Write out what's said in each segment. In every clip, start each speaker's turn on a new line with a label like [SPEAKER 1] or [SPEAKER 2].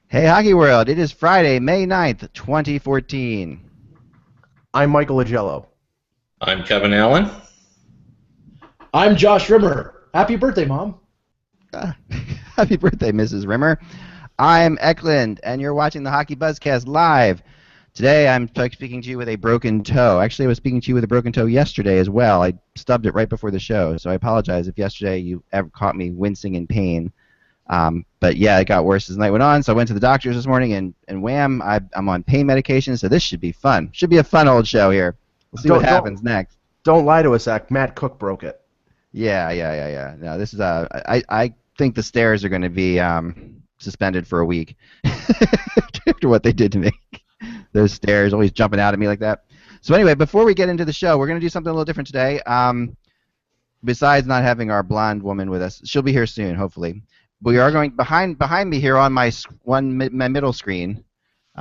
[SPEAKER 1] Hey, Hockey World, it is Friday, May 9th, 2014.
[SPEAKER 2] I'm Michael Agello.
[SPEAKER 3] I'm Kevin Allen.
[SPEAKER 4] I'm Josh Rimmer. Happy birthday, Mom.
[SPEAKER 1] Uh, Happy birthday, Mrs. Rimmer. I'm Eklund, and you're watching the HockeyBuzzCast live. Today, I'm speaking to you with a broken toe. Actually, I was speaking to you with a broken toe yesterday as well. I stubbed it right before the show, so I apologize if yesterday you ever caught me wincing in pain. But yeah, it got worse as the night went on, so I went to the doctors this morning, and wham, I'm on pain medication, so this should be fun. Should be a fun old show here. We'll see what happens next.
[SPEAKER 2] Don't lie to us, Zach. Matt Cook broke it.
[SPEAKER 1] Yeah. No, this is I think the stairs are going to be suspended for a week after what they did to me. Those stairs always jumping out at me like that. So anyway, before we get into the show, we're going to do something a little different today. Besides not having our blonde woman with us, she'll be here soon, hopefully. We are going behind me here on my middle screen.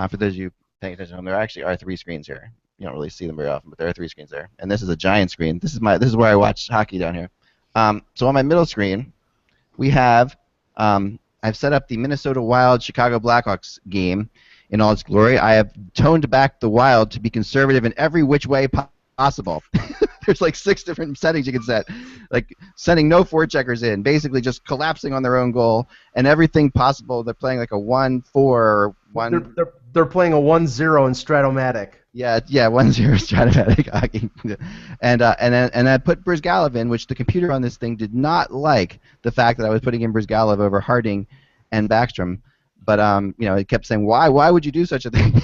[SPEAKER 1] For those of you paying attention, there actually are three screens here. You don't really see them very often, but there are three screens there. And this is a giant screen. This is where I watch hockey down here. So on my middle screen, we have I've set up the Minnesota Wild Chicago Blackhawks game in all its glory. I have toned back the Wild to be conservative in every which way possible. There's like 6 different settings you can set, like sending no forecheckers in, basically just collapsing on their own goal, and everything possible. They're playing like a 1-4, 1.
[SPEAKER 2] They're playing a 1-0 in Stratomatic.
[SPEAKER 1] Yeah, 1-0 Stratomatic hockey, and I put Brizgalov in, which the computer on this thing did not like the fact that I was putting in Brizgalov over Harding and Backstrom. But it kept saying, why would you do such a thing?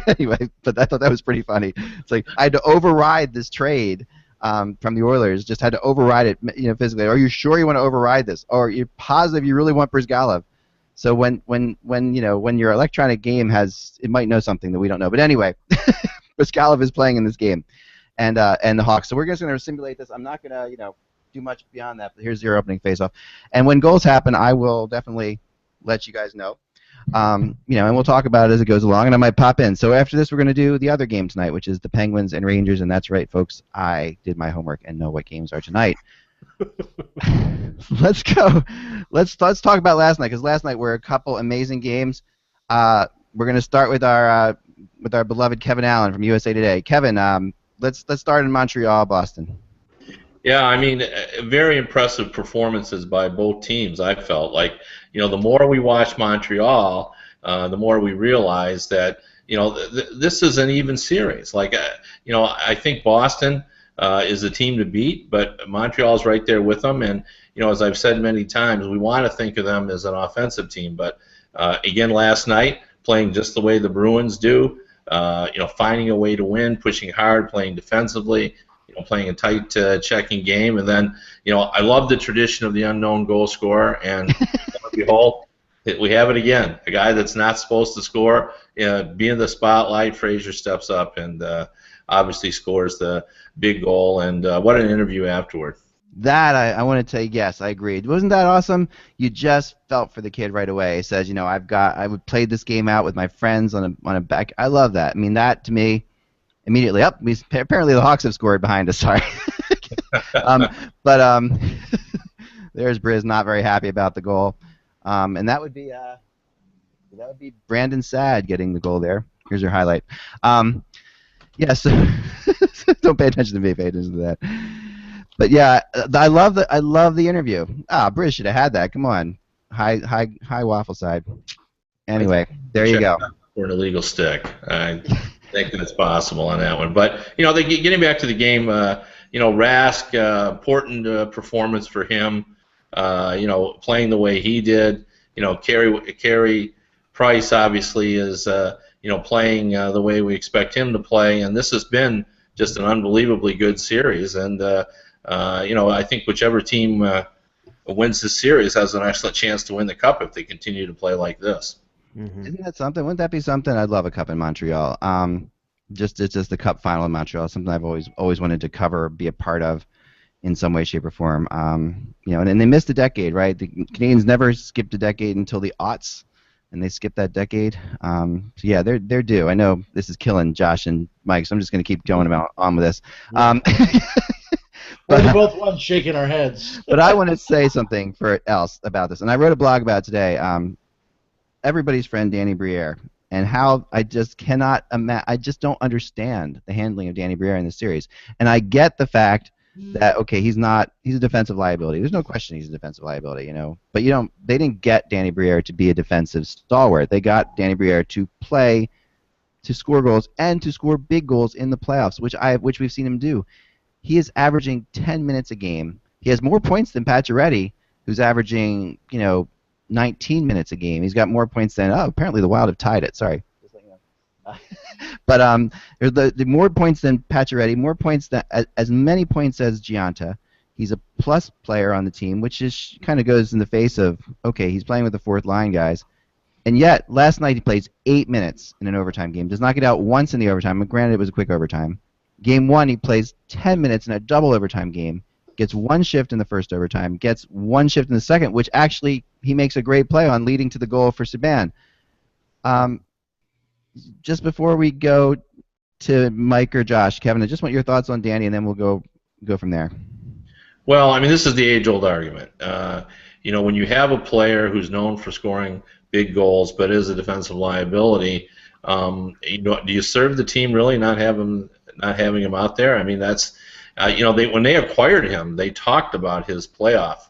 [SPEAKER 1] Anyway, but I thought that was pretty funny. It's like I had to override this trade from the Oilers. Just had to override it, physically. Are you sure you want to override this? Or you're positive you really want Brizgalov? So when your electronic game it might know something that we don't know. But anyway, Brizgalov is playing in this game, and the Hawks. So we're just going to simulate this. I'm not going to do much beyond that. But here's your opening faceoff, and when goals happen, I will definitely let you guys know. And we'll talk about it as it goes along, and I might pop in. So after this, we're going to do the other game tonight, which is the Penguins and Rangers, and that's right, folks. I did my homework and know what games are tonight. Let's go. Let's talk about last night, because last night were a couple amazing games. We're going to start with our beloved Kevin Allen from USA Today. Kevin, let's start in Montreal, Boston.
[SPEAKER 3] Yeah, I mean, very impressive performances by both teams. I felt like, the more we watch Montreal, the more we realize that, this is an even series. Like, I think Boston is the team to beat, but Montreal's right there with them. And, as I've said many times, we want to think of them as an offensive team. But, again, last night, playing just the way the Bruins do, finding a way to win, pushing hard, playing defensively, playing a tight checking game, and then I love the tradition of the unknown goal scorer, and behold, we have it again. A guy that's not supposed to score, be in the spotlight. Frazier steps up and obviously scores the big goal, and what an interview afterward.
[SPEAKER 1] That I want to tell you, yes, I agreed. Wasn't that awesome? You just felt for the kid right away. He says, I would play this game out with my friends on a back. I love that. I mean, that to me. Immediately up. Apparently the Hawks have scored behind us. Sorry, but there's Briz not very happy about the goal, and that would be Brandon Saad getting the goal there. Here's your highlight. Yes, don't pay attention to me. Pay attention to that. But yeah, I love the interview. Briz should have had that. Come on, high waffle side. Anyway, there you go.
[SPEAKER 3] For an illegal stick. I think that's possible on that one. But, getting back to the game, Rask, important performance for him, playing the way he did. Carey Price obviously is, playing the way we expect him to play. And this has been just an unbelievably good series. And, I think whichever team wins this series has an excellent chance to win the Cup if they continue to play like this.
[SPEAKER 1] Mm-hmm. Isn't that something? Wouldn't that be something? I'd love a Cup in Montreal. It's just the Cup final in Montreal. Something I've always wanted to cover, be a part of, in some way, shape, or form. And they missed a decade, right? The Canadians never skipped a decade until the aughts, and they skipped that decade. So yeah, they're due. I know this is killing Josh and Mike, so I'm just going to keep going on with this.
[SPEAKER 4] We're both ones shaking our heads.
[SPEAKER 1] But I want to say something else about this, and I wrote a blog about it today. everybody's friend Danny Briere, and how I just cannot I just don't understand the handling of Danny Briere in this series. And I get the fact that okay, he's a defensive liability. There's no question he's a defensive liability, you know. But they didn't get Danny Briere to be a defensive stalwart. They got Danny Briere to play, to score goals, and to score big goals in the playoffs, which we've seen him do. He is averaging 10 minutes a game. He has more points than Pacioretty, who's averaging 19 minutes a game. He's got more points than apparently the Wild have tied it. Sorry. But there's the more points than Pacioretty, more points than as many points as Gianta. He's a plus player on the team, which is kind of goes in the face of okay, he's playing with the fourth line guys. And yet, last night he plays 8 minutes in an overtime game. Does not get out once in the overtime. Granted, it was a quick overtime. Game 1, he plays 10 minutes in a double overtime game. Gets one shift in the first overtime. Gets one shift in the second, which actually he makes a great play on, leading to the goal for Subban. Just before we go to Mike or Josh, Kevin, I just want your thoughts on Danny, and then we'll go from there.
[SPEAKER 3] Well, I mean, this is the age-old argument. When you have a player who's known for scoring big goals but is a defensive liability, do you serve the team really not having him out there? I mean, that's when they acquired him, they talked about his playoff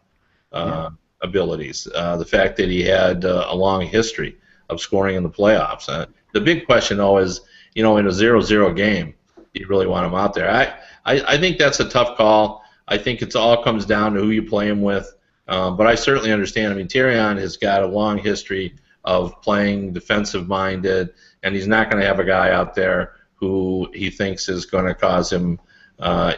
[SPEAKER 3] abilities, the fact that he had a long history of scoring in the playoffs. The big question, though, is in a 0-0 game, do you really want him out there? I think that's a tough call. I think it all comes down to who you play him with. But I certainly understand. I mean, Therrien has got a long history of playing defensive-minded, and he's not going to have a guy out there who he thinks is going to cause him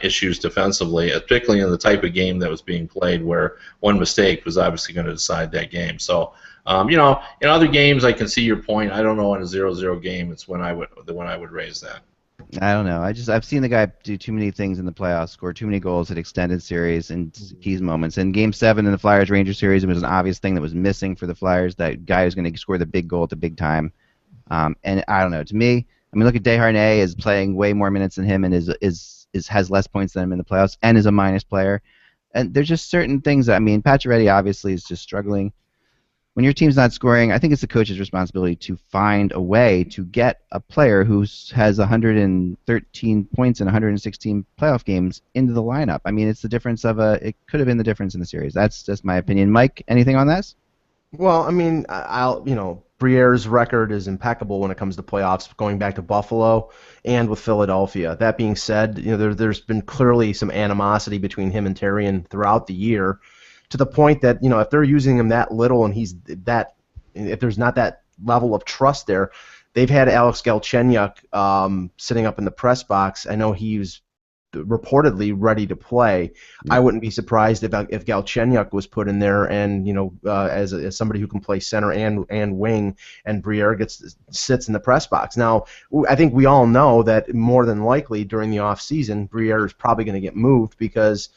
[SPEAKER 3] issues defensively, particularly in the type of game that was being played where one mistake was obviously going to decide that game. So, in other games, I can see your point. I don't know in a 0-0 game, it's when I would raise that.
[SPEAKER 1] I don't know. I've seen the guy do too many things in the playoffs, score too many goals at extended series and key moments. In Game 7 in the Flyers-Rangers series, it was an obvious thing that was missing for the Flyers, that guy who's going to score the big goal at the big time. And I don't know. To me, I mean, look at Desharnais is playing way more minutes than him and has less points than him in the playoffs and is a minus player. And there's just certain things that, I mean, Pacioretty obviously is just struggling. When your team's not scoring, I think it's the coach's responsibility to find a way to get a player who has 113 points in 116 playoff games into the lineup. I mean, it's the difference it could have been the difference in the series. That's just my opinion. Mike, anything on this?
[SPEAKER 2] Well, I mean, Briere's record is impeccable when it comes to playoffs, going back to Buffalo and with Philadelphia. That being said, there's been clearly some animosity between him and Therrien throughout the year, to the point that if they're using him that little and if there's not that level of trust there, they've had Alex Galchenyuk sitting up in the press box. I know he was reportedly ready to play. I wouldn't be surprised if Galchenyuk was put in there, and as somebody who can play center and wing, and Briere sits in the press box. Now, I think we all know that more than likely during the off season, Briere is probably going to get moved because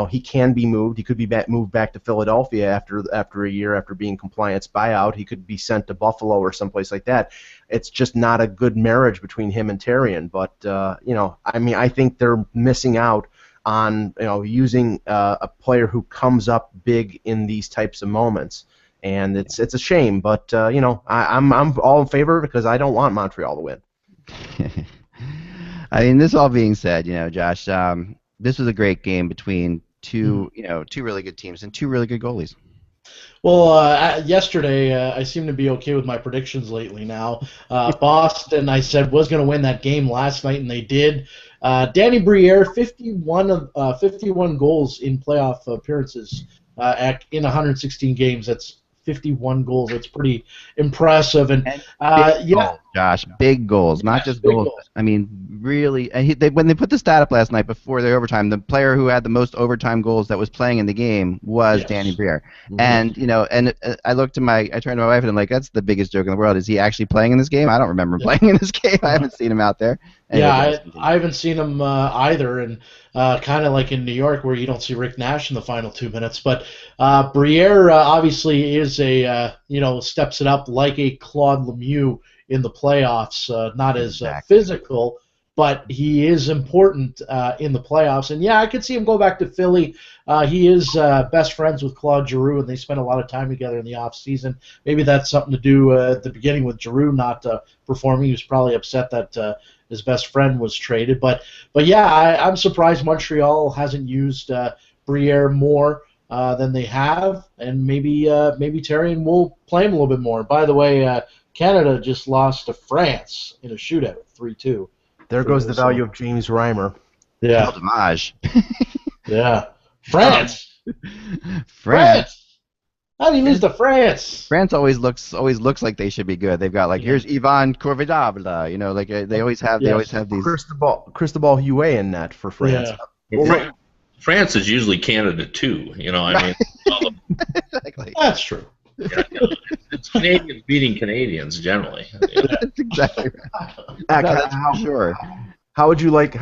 [SPEAKER 2] he can be moved. He could be moved back to Philadelphia after a year after being compliance buyout. He could be sent to Buffalo or someplace like that. It's just not a good marriage between him and Therrien. But I mean, I think they're missing out on using a player who comes up big in these types of moments, and it's a shame. But I'm all in favor because I don't want Montreal to win.
[SPEAKER 1] I mean, this all being said, Josh. This was a great game between two really good teams and two really good goalies.
[SPEAKER 4] Well, yesterday I seem to be okay with my predictions lately now. Boston, I said, was going to win that game last night, and they did. Danny Briere, 51 goals in playoff appearances in 116 games. That's 51 goals. That's pretty impressive. And
[SPEAKER 1] goals, Josh, big goals, not just goals. I mean, really. When they put the stat up last night before the overtime, the player who had the most overtime goals that was playing in the game was Danny Briere. Mm-hmm. And I turned to my wife and I'm like, that's the biggest joke in the world. Is he actually playing in this game? I don't remember him playing in this game. I haven't seen him out there.
[SPEAKER 4] Anyway, I haven't seen him either, and kind of like in New York where you don't see Rick Nash in the final 2 minutes. But Briere obviously is steps it up like a Claude Lemieux in the playoffs, not as physical, but he is important in the playoffs. And yeah, I could see him go back to Philly. He is best friends with Claude Giroux, and they spent a lot of time together in the off season. Maybe that's something to do at the beginning with Giroux not performing. He was probably upset that his best friend was traded. But yeah, I'm surprised Montreal hasn't used Briere more than they have, and maybe Therrien will play him a little bit more. By the way, Canada just lost to France in a shootout, 3-2.
[SPEAKER 2] There goes the value of James Reimer.
[SPEAKER 4] Yeah.
[SPEAKER 1] Damage.
[SPEAKER 4] Yeah. France.
[SPEAKER 1] France.
[SPEAKER 4] How do you lose to France?
[SPEAKER 1] France always looks like they should be good. They've got here's Ivan Corvidable, like they always have these.
[SPEAKER 2] Cristobal Huet in net for France.
[SPEAKER 3] Yeah. Well, France is usually Canada too. I mean,
[SPEAKER 1] exactly.
[SPEAKER 4] That's true.
[SPEAKER 3] It's Canadians beating Canadians generally.
[SPEAKER 1] That's exactly right. Sure.
[SPEAKER 2] How would you like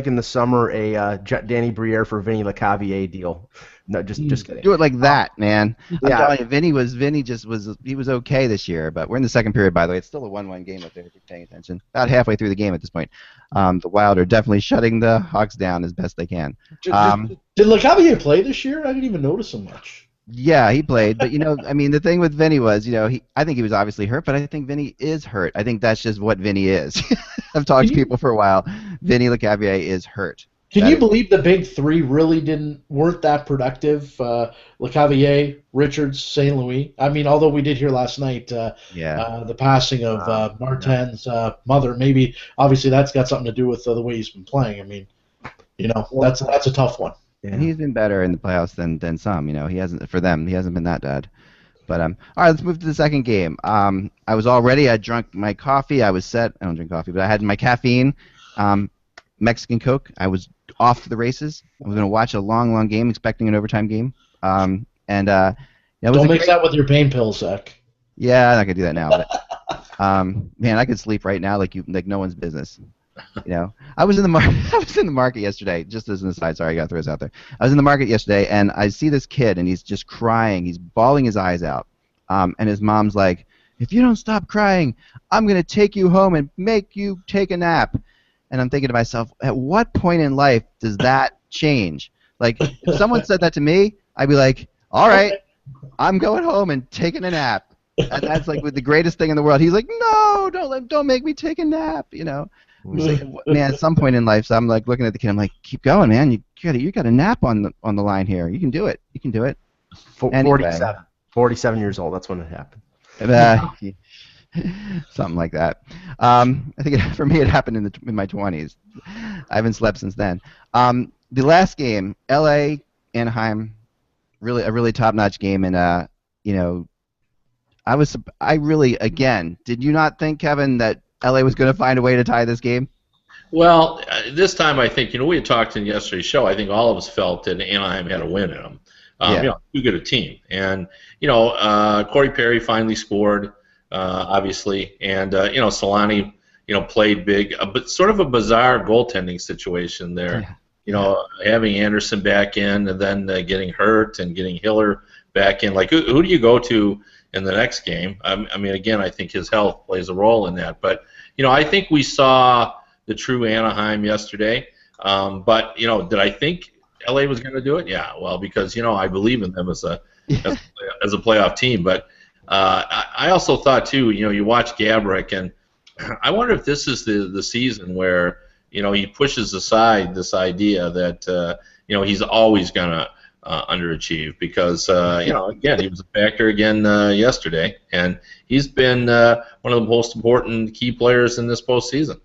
[SPEAKER 2] in the summer a Danny Briere for Vinny Lecavalier deal? No, just kidding.
[SPEAKER 1] Do it like that, man.
[SPEAKER 2] Yeah.
[SPEAKER 1] I'm telling you, Vinny was okay this year, but we're in the second period, by the way. It's still a 1-1 game if they're paying attention. About halfway through the game at this point. The Wild are definitely shutting the Hawks down as best they can.
[SPEAKER 4] Did Lecavalier play this year? I didn't even notice him much.
[SPEAKER 1] Yeah, he played, but I mean, the thing with Vinny was, I think he was obviously hurt, but I think Vinny is hurt. I think that's just what Vinny is. I've talked to people for a while. Vinny Lecavalier is hurt.
[SPEAKER 4] Can you believe the big three really weren't that productive? Lecavalier, Richards, St. Louis. I mean, although we did hear last night the passing of Martin's mother, maybe obviously that's got something to do with the way he's been playing. I mean, that's a tough one.
[SPEAKER 1] Yeah. And he's been better in the playoffs than some. He hasn't been that bad. But all right, let's move to the second game. I was all ready. I drank my coffee. I was set. I don't drink coffee, but I had my caffeine, Mexican Coke. I was off to the races. I was going to watch a long game, expecting an overtime game.
[SPEAKER 4] Don't mix that with your pain pills, Zach.
[SPEAKER 1] Yeah, I'm not gonna do that now. But man, I could sleep right now like no one's business. I was in the market yesterday. Just as an aside, sorry, I got to throw this out there. I was in the market yesterday, and I see this kid, and he's just crying. He's bawling his eyes out, and his mom's like, "If you don't stop crying, I'm gonna take you home and make you take a nap." And I'm thinking to myself, at what point in life does that change? Like, if someone said that to me, I'd be like, "All right, I'm going home and taking a nap." And that's like the greatest thing in the world. He's like, "No, don't make me take a nap," I'm like, man, at some point in life, so I'm like looking at the kid. I'm like, keep going, man. You got a nap on the line here. You can do it.
[SPEAKER 2] 47 years old. That's when it happened.
[SPEAKER 1] Something like that. I think for me it happened in my 20s. I haven't slept since then. The last game, L.A. Anaheim, a really top-notch game, and I really, again, did you not think, Kevin, that LA was going to find a way to tie this game?
[SPEAKER 3] Well, this time I think, we had talked in yesterday's show, I think all of us felt that Anaheim had a win in them. Too good a team. And, Corey Perry finally scored, obviously, and, Solani, played big, but sort of a bizarre goaltending situation there. Yeah. Having Anderson back in and then getting hurt and getting Hiller back in. Like, who do you go to in the next game? I mean, again, I think his health plays a role in that. But, I think we saw the true Anaheim yesterday. But, did I think LA was going to do it? Yeah, well, because, I believe in them as a playoff team. But I also thought, too, you watch Gaborik, and I wonder if this is the season where, he pushes aside this idea that, he's always going to underachieve because, again, he was a factor again yesterday, and he's been one of the most important key players in this postseason.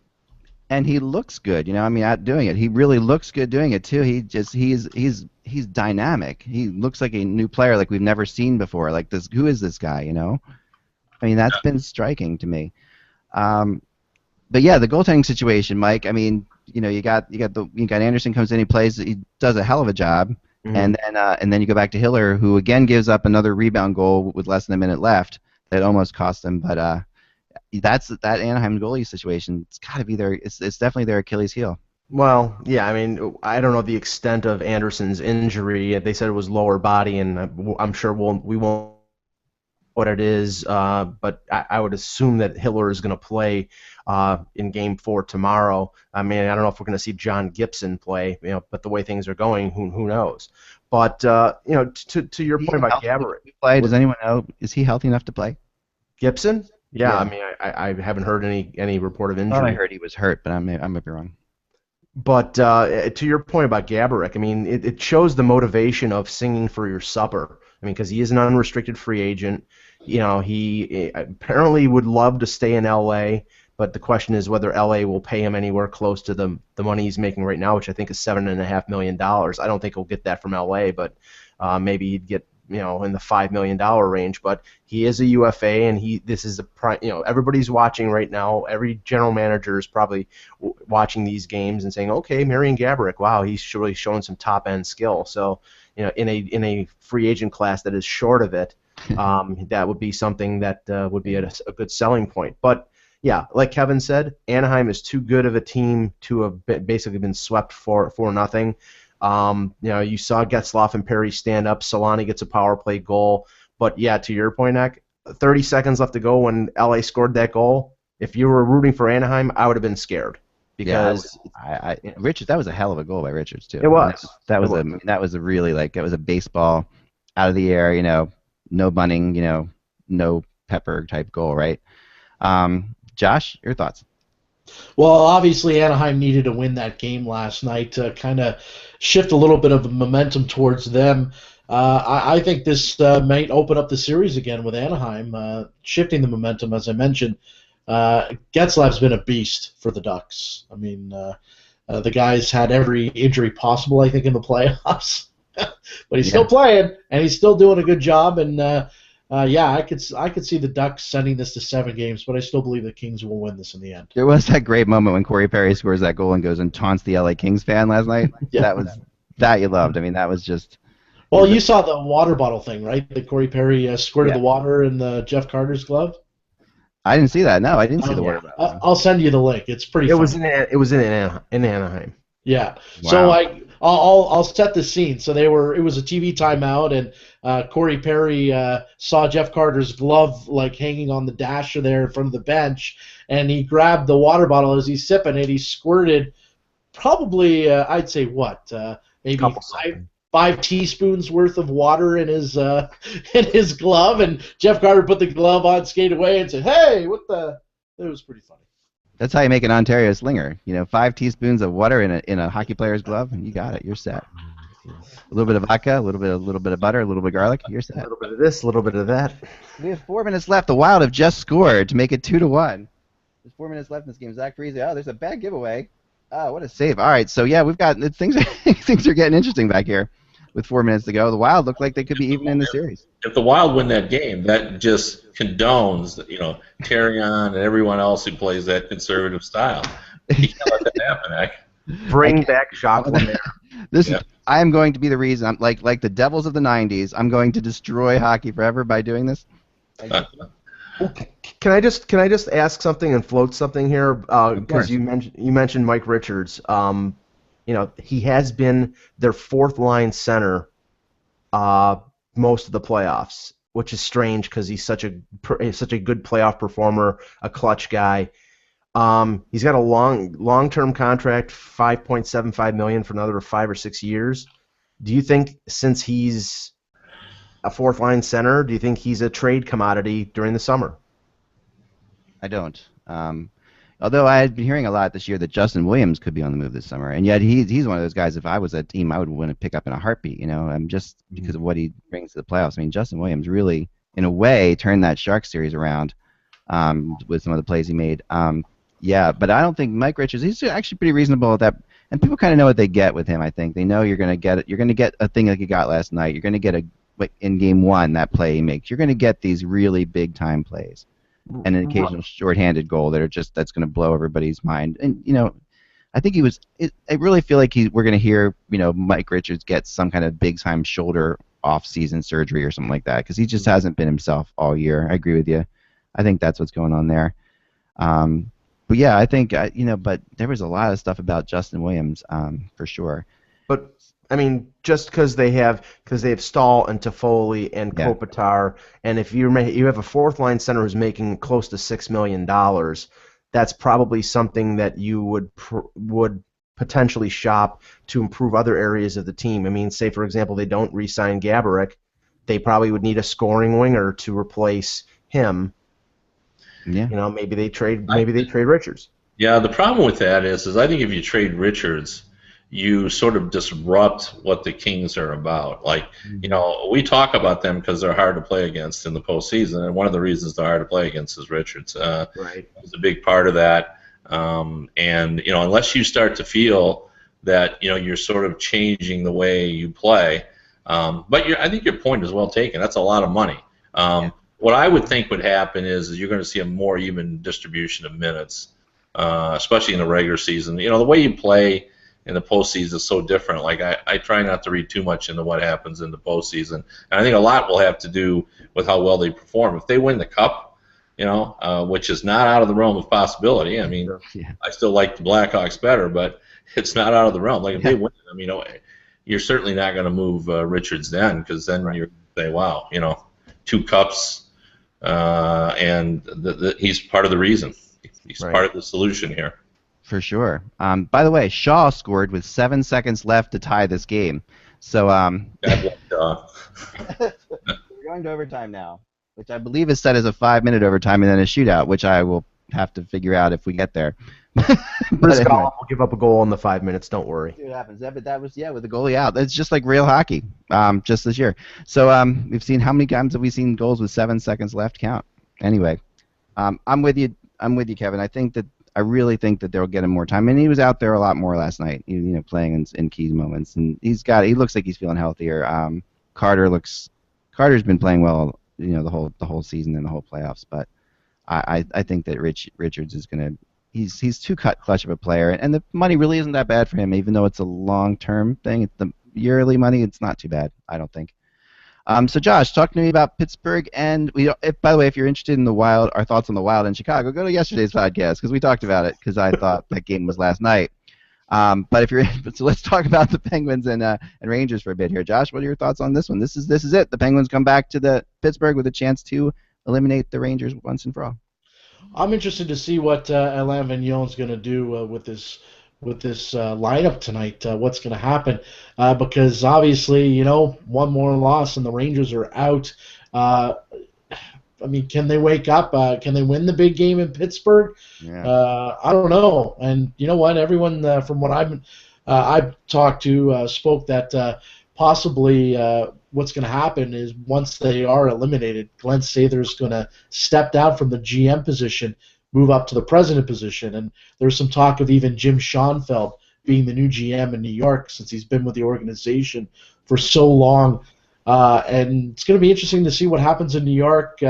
[SPEAKER 1] And he looks good, out doing it. He really looks good doing it too. He's dynamic. He looks like a new player like we've never seen before. Like this, who is this guy? I mean, that's been striking to me. But yeah, the goaltending situation, Mike. I mean, you got Anderson comes in, he does a hell of a job. Mm-hmm. And then you go back to Hiller, who again gives up another rebound goal with less than a minute left that almost cost him. But that Anaheim goalie situation. It's got to be it's definitely their Achilles heel.
[SPEAKER 2] Well, yeah, I mean, I don't know the extent of Anderson's injury. They said it was lower body, and I'm sure we won't what it is, but I would assume that Hiller is going to play in Game 4 tomorrow. I mean, I don't know if we're going to see John Gibson play, but the way things are going, who knows? But to your point about Gaborik,
[SPEAKER 1] does anyone know? Is he healthy enough to play?
[SPEAKER 2] Gibson? Yeah,
[SPEAKER 1] Yeah.
[SPEAKER 2] I mean, I haven't heard any report of
[SPEAKER 1] I
[SPEAKER 2] injury.
[SPEAKER 1] thought I heard he was hurt, but I might be wrong.
[SPEAKER 2] But to your point about Gaborik, I mean, it shows the motivation of singing for your supper. I mean, because he is an unrestricted free agent. He apparently would love to stay in L.A., but the question is whether L.A. will pay him anywhere close to the money he's making right now, which I think is $7.5 million. I don't think he'll get that from L.A., but maybe he'd get in the $5 million range. But he is a UFA, and this is everybody's watching right now. Every general manager is probably watching these games and saying, okay, Marian Gaborik, wow, he's really showing some top end skill. So in a free agent class that is short of it, that would be something that would be a good selling point. But yeah, like Kevin said, Anaheim is too good of a team to have basically been swept for nothing. You saw Getzlaf and Perry stand up. Solani gets a power play goal. But yeah, to your point, Nick, 30 seconds left to go when LA scored that goal. If you were rooting for Anaheim, I would have been scared because
[SPEAKER 1] Richards, that was a hell of a goal by Richards too.
[SPEAKER 2] It was.
[SPEAKER 1] That was a really it was a baseball out of the air, no bunning, no pepper type goal, right? Josh, your thoughts?
[SPEAKER 4] Well, obviously Anaheim needed to win that game last night to kind of shift a little bit of momentum towards them. I think this might open up the series again with Anaheim, shifting the momentum, as I mentioned. Getzlaf's been a beast for the Ducks. I mean, the guy's had every injury possible, I think, in the playoffs. But he's still playing, and he's still doing a good job. And I could see the Ducks sending this to 7 games, but I still believe the Kings will win this in the end.
[SPEAKER 1] There was that great moment when Corey Perry scores that goal and goes and taunts the LA Kings fan last night.
[SPEAKER 4] Yeah.
[SPEAKER 1] That you loved. I mean, that was just.
[SPEAKER 4] Well, you saw the water bottle thing, right? That Corey Perry squirted the water in Jeff Carter's glove.
[SPEAKER 1] I didn't see that. No, I didn't see the water bottle.
[SPEAKER 4] I'll send you the link. It's pretty.
[SPEAKER 2] It was in Anaheim.
[SPEAKER 4] Yeah.
[SPEAKER 1] Wow.
[SPEAKER 4] So I'll set the scene. So it was a TV timeout, and Corey Perry saw Jeff Carter's glove hanging on the dasher there in front of the bench, and he grabbed the water bottle as he's sipping it. He squirted probably I'd say maybe 5 teaspoons worth of water in his glove, and Jeff Carter put the glove on, skated away, and said, "Hey, what the?" It was pretty funny.
[SPEAKER 1] That's how you make an Ontario slinger. 5 teaspoons of water in a hockey player's glove, and you got it. You're set. A little bit of vodka, a little bit of butter, a little bit of garlic. You're set.
[SPEAKER 2] A little bit of this, a little bit of that.
[SPEAKER 1] We have 4 minutes left. The Wild have just scored to make it 2-1. There's 4 minutes left in this game. Zach Parise. Oh, there's a bad giveaway. Oh, what a save. All right, so yeah, we've got things are getting interesting back here. With 4 minutes to go, the Wild look like they could be even in the series.
[SPEAKER 3] If the Wild win that game, that just condones, Terrion and everyone else who plays that conservative style. You can't let that happen, Nick.
[SPEAKER 2] Bring back Jacques Lemaire.
[SPEAKER 1] I am going to be the reason. I'm like the Devils of the '90s. I'm going to destroy hockey forever by doing this.
[SPEAKER 2] Can I just ask something and float something here? Because you mentioned Mike Richards. He has been their 4th line center most of the playoffs, which is strange because he's such a good playoff performer, a clutch guy. He's got a long-term contract, $5.75 million for another 5 or 6 years. Do you think, since he's a 4th line center, do you think he's a trade commodity during the summer?
[SPEAKER 1] I don't. Although I had been hearing a lot this year that Justin Williams could be on the move this summer, and yet he's one of those guys. If I was a team, I would want to pick up in a heartbeat. Just because of what he brings to the playoffs. I mean, Justin Williams really, in a way, turned that Sharks series around with some of the plays he made. But I don't think Mike Richards. He's actually pretty reasonable at that, and people kind of know what they get with him. I think they know you're going to get it. You're going to get a thing like you got last night. You're going to get in game 1 that play he makes. You're going to get these really big time plays. And an occasional shorthanded goal that's going to blow everybody's mind. And I think I really feel like we're going to hear Mike Richards get some kind of big time shoulder off-season surgery or something like that because he just hasn't been himself all year. I agree with you. I think that's what's going on there. But yeah, I think but there was a lot of stuff about Justin Williams for sure.
[SPEAKER 2] But I mean, just because they have Stahl and Toffoli and
[SPEAKER 1] Yeah.
[SPEAKER 2] Kopitar, and if you have a fourth line center who's making close to $6 million, that's probably something that you would potentially shop to improve other areas of the team. I mean, say for example they don't re-sign Gaborik, they probably would need a scoring winger to replace him.
[SPEAKER 1] Yeah.
[SPEAKER 2] You know, maybe they trade Richards.
[SPEAKER 3] Yeah, the problem with that is I think if you trade Richards, you sort of disrupt what the Kings are about. Like, we talk about them because they're hard to play against in the postseason, and one of the reasons they're hard to play against is Richards.
[SPEAKER 2] Right.
[SPEAKER 3] He's a big part of that. And unless you start to feel that you're sort of changing the way you play, but I think your point is well taken. That's a lot of money. What I would think would happen is you're going to see a more even distribution of minutes. Especially in the regular season. The way you play in the postseason is so different. Like, I try not to read too much into what happens in the postseason. And I think a lot will have to do with how well they perform. If they win the Cup, which is not out of the realm of possibility. I mean, I still like the Blackhawks better, but it's not out of the realm. Like, if they win, you're certainly not going to move Richards then, because then you're going to say, wow, 2 cups, and he's part of the reason. He's part of the solution here.
[SPEAKER 1] For sure. By the way, Shaw scored with 7 seconds left to tie this game. So
[SPEAKER 3] God bless Shaw.
[SPEAKER 1] we're going to overtime now, which I believe is set as a 5-minute overtime and then a shootout, which I will have to figure out if we get there.
[SPEAKER 2] Chris Golub will give up a goal in the 5 minutes. Don't worry.
[SPEAKER 1] See what happens. But that was with the goalie out. It's just like real hockey, just this year. So we've seen, how many times have we seen goals with 7 seconds left? Count. Anyway, I'm with you. Kevin. I really think that they'll get him more time, and he was out there a lot more last night. Playing in key moments, and he looks like he's feeling healthier. Carter's been playing well, the whole season and the whole playoffs. But I think that Richards is gonna. He's too clutch of a player, and the money really isn't that bad for him, even though it's a long-term thing. It's the yearly money. It's not too bad, I don't think. So Josh, talk to me about Pittsburgh, and by the way, if you're interested in the Wild, our thoughts on the Wild in Chicago, go to yesterday's podcast because we talked about it, because I thought that game was last night. But so let's talk about the Penguins and Rangers for a bit here. Josh, what are your thoughts on this one? This is it. The Penguins come back to the Pittsburgh with a chance to eliminate the Rangers once and for all.
[SPEAKER 4] I'm interested to see what Alain Vignon's going to do with this lineup tonight. What's going to happen? Because obviously, one more loss and the Rangers are out. Can they wake up? Can they win the big game in Pittsburgh?
[SPEAKER 1] Yeah.
[SPEAKER 4] I don't know. And you know what? Everyone from what I've talked to spoke that possibly what's going to happen is once they are eliminated, Glenn Sather's going to step down from the GM position, move up to the president position, and there's some talk of even Jim Schoenfeld being the new GM in New York since he's been with the organization for so long. And it's going to be interesting to see what happens in New York.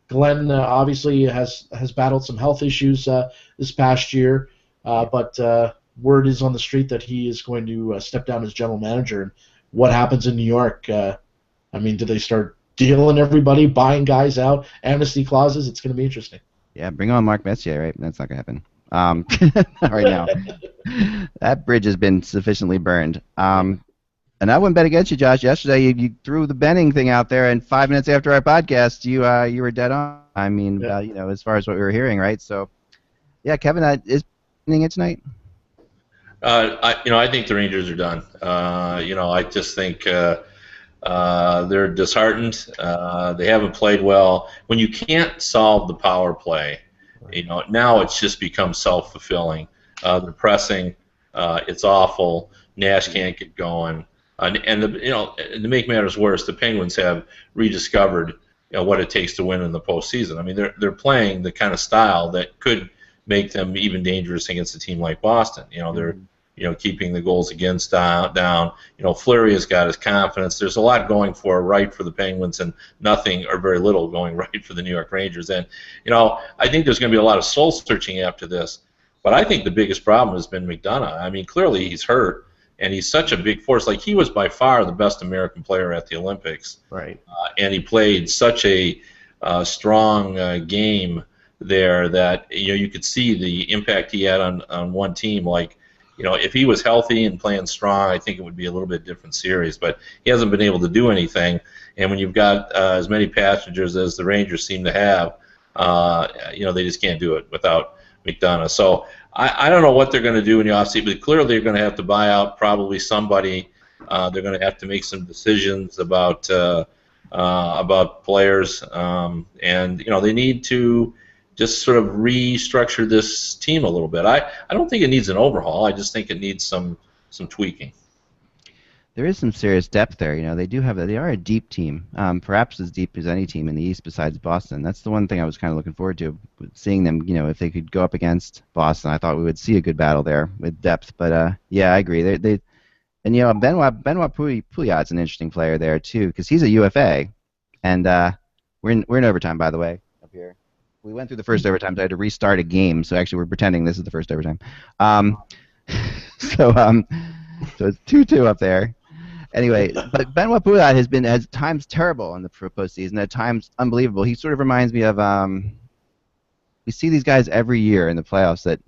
[SPEAKER 4] Glenn obviously has battled some health issues this past year, but word is on the street that he is going to step down as general manager. And what happens in New York? Do they start dealing everybody, buying guys out, amnesty clauses? It's going to be interesting.
[SPEAKER 1] Yeah, bring on Mark Messier, right? That's not going to happen right now. That bridge has been sufficiently burned. And I wouldn't bet against you, Josh. Yesterday, you threw the Benning thing out there, and 5 minutes after our podcast, you were dead on. As far as what we were hearing, right? So, yeah, Kevin, is Benning it tonight?
[SPEAKER 3] I think the Rangers are done. I just think they're disheartened. They haven't played well. When you can't solve the power play, now it's just become self-fulfilling. They're pressing. It's awful. Nash can't get going. And to make matters worse, the Penguins have rediscovered what it takes to win in the postseason. They're playing the kind of style that could make them even dangerous against a team like Boston. They're keeping the goals against down. Fleury has got his confidence. There's a lot going right for the Penguins, and nothing or very little going right for the New York Rangers. And I think there's going to be a lot of soul searching after this. But I think the biggest problem has been McDonough. Clearly he's hurt, and he's such a big force. Like, he was by far the best American player at the Olympics.
[SPEAKER 2] Right.
[SPEAKER 3] And he played such a strong game there that you could see the impact he had on one team. Like, if he was healthy and playing strong, I think it would be a little bit different series. But he hasn't been able to do anything. And when you've got as many passengers as the Rangers seem to have, they just can't do it without McDonough. So I don't know what they're going to do in the offseason, but clearly they're going to have to buy out probably somebody. They're going to have to make some decisions about players, and they need to just sort of restructure this team a little bit. I don't think it needs an overhaul. I just think it needs some tweaking.
[SPEAKER 1] There is some serious depth there. They are a deep team, perhaps as deep as any team in the East besides Boston. That's the one thing I was kind of looking forward to, seeing them. If they could go up against Boston, I thought we would see a good battle there with depth. But yeah, I agree. Benoit Pouliot's an interesting player there too, because he's a UFA, and we're in overtime, by the way, up here. We went through the first overtime, so I had to restart a game. So actually, we're pretending this is the first overtime. So it's 2-2 up there. Anyway, but Benoit Pouliot has been at times terrible in the postseason, at times unbelievable. He sort of reminds me of we see these guys every year in the playoffs that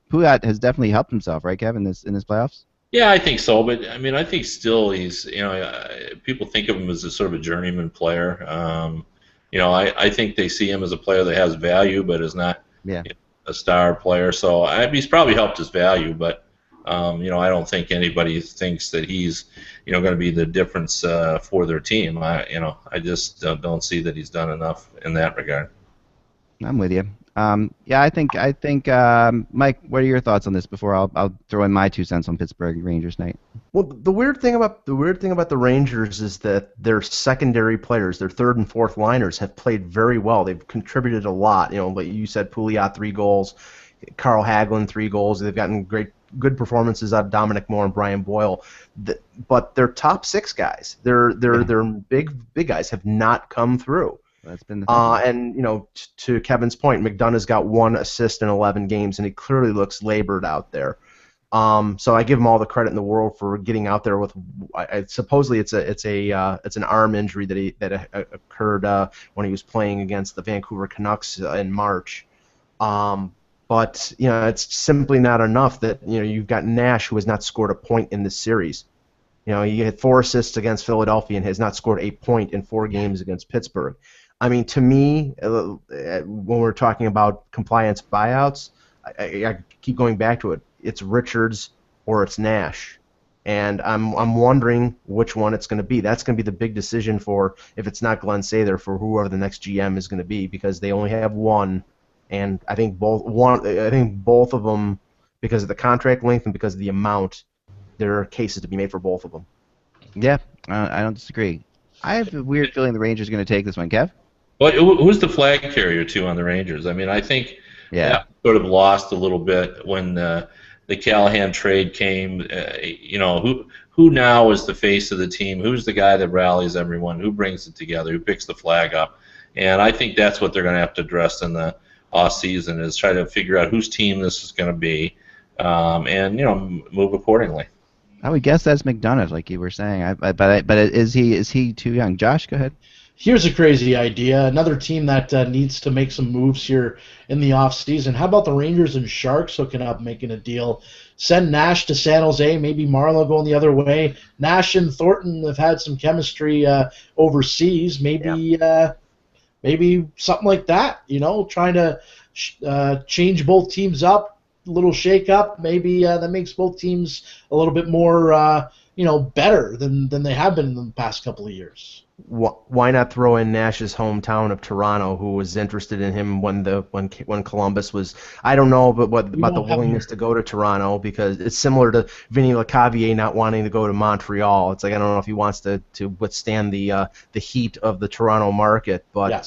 [SPEAKER 1] Pouliot has definitely helped himself, right, Kevin, in this playoffs?
[SPEAKER 3] Yeah, I think so, but I mean, I think still he's people think of him as a sort of a journeyman player. I think they see him as a player that has value, but is not a star player. So he's probably helped his value, but I don't think anybody thinks that he's going to be the difference for their team. I just don't see that he's done enough in that regard.
[SPEAKER 1] I'm with you. I think Mike, what are your thoughts on this before I'll throw in my 2 cents on Pittsburgh Rangers night?
[SPEAKER 2] Well, the weird thing about the Rangers is that their secondary players, their third and fourth liners, have played very well. They've contributed a lot. Like you said, Pouliot 3 goals, Carl Hagelin 3 goals. They've gotten good performances out of Dominic Moore and Brian Boyle. But their top 6 guys, their big guys, have not come through.
[SPEAKER 1] That's been the thing.
[SPEAKER 2] And to Kevin's point, McDonough's got 1 assist in 11 games, and he clearly looks labored out there. So I give him all the credit in the world for getting out there with. Supposedly it's an arm injury that occurred when he was playing against the Vancouver Canucks in March. But it's simply not enough that you've got Nash, who has not scored a point in this series. He had 4 assists against Philadelphia and has not scored a point in 4 games against Pittsburgh. I mean, to me, when we're talking about compliance buyouts, I keep going back to it. It's Richards or it's Nash, and I'm wondering which one it's going to be. That's going to be the big decision for, if it's not Glenn Sather, for whoever the next GM is going to be, because they only have 1, and I think both of them, because of the contract length and because of the amount, there are cases to be made for both of them.
[SPEAKER 1] Yeah, I don't disagree. I have a weird feeling the Rangers are going to take this one, Kev.
[SPEAKER 3] Well, who's the flag carrier too on the Rangers? I mean, I think that sort of lost a little bit when the Callahan trade came. Who now is the face of the team? Who's the guy that rallies everyone? Who brings it together? Who picks the flag up? And I think that's what they're going to have to address in the off season, is try to figure out whose team this is going to be, and move accordingly.
[SPEAKER 1] I would guess that's McDonough, like you were saying. But is he too young? Josh, go ahead.
[SPEAKER 4] Here's a crazy idea. Another team that needs to make some moves here in the offseason. How about the Rangers and Sharks hooking up, making a deal? Send Nash to San Jose, maybe Marleau going the other way. Nash and Thornton have had some chemistry overseas. Maybe something like that, trying to change both teams up, a little shake-up. Maybe that makes both teams a little bit more, better than they have been in the past couple of years.
[SPEAKER 2] Why not throw in Nash's hometown of Toronto, who was interested in him when Columbus was? I don't know, but about the willingness to go to Toronto, because it's similar to Vinny Lecavalier not wanting to go to Montreal. It's like, I don't know if he wants to withstand the heat of the Toronto market, but
[SPEAKER 4] yeah.